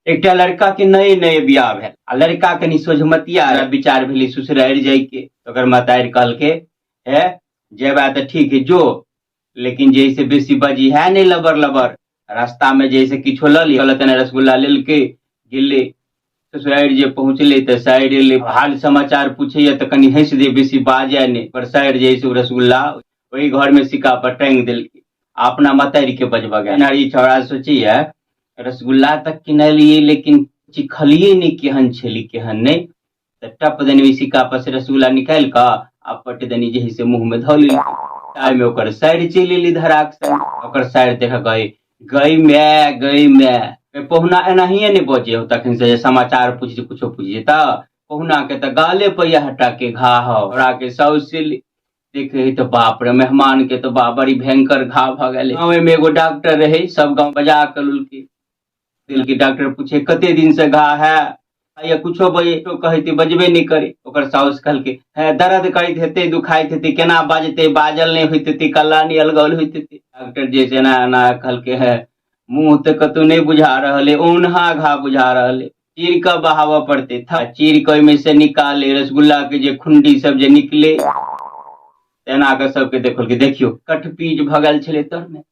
एक लड़का के नए नए बियाह भेल आ लड़का कनी सोझमतिया विचार भेली ससुरारि जाय के ओकर मतारि कहलके है जेबा तो ठीक है जो, लेकिन जैसे बेसी बजी है नहीं लबर लबर। रास्ता में जैसे किछो ल लिया तने रसगुल्ला लेलके गेले ससुरारि जे पहुंचले तो साइड ले हाल समाचार पूछे तो कनी हंस दे बेसी बाजे ने पर साइड जैसे रसगुल्ला वही घर में सिक्का पर टांग दिलके अपना मतारि के बजबा गया नारी छौड़ा सोची है रसगुल्ला तक किनलिए लेकिन चिखलिए नहीं केहन छली केहन नहीं। तो टप दनी सिक्का पर से रसगुल्ला निकाल का आ पट दनी जे से मुंह में धो ली में ओकर साइड चली ली धराक से ओकर साइड देख गई मैं पहुना एनाहिए नहीं बजे हो तखन से समाचार पूछ कुछो पूछिए ता पहुना के तो गाले पैया हटा के घा हरा के सौ से देखे तो बाप रे मेहमान के तो बाप बड़ी भयंकर घा भ गए। गाँव में एगो डॉक्टर रहे सब गाँव बजा कर दिल की डॉक्टर पूछे कते दिन से घा है या कुछो बजे तो कहते बजबे नहीं करे ओकर साउस कहलके है दर्द करते हेते दुखाइत हेते केना बाजते बाजल नहीं होते कल्ला नहीं अलगल होते। डॉक्टर जैसे ना ना कहलके है मुंह तो कतौ नहीं बुझा रहे ओनहा घा बुझा रहे चीर का बहावा पड़ते था चीर के में से निकाले रसगुल्ला के जे खुंडी सब जे निकले तेना के सबके देखल के देखियो कट पीज भगल छले तर में।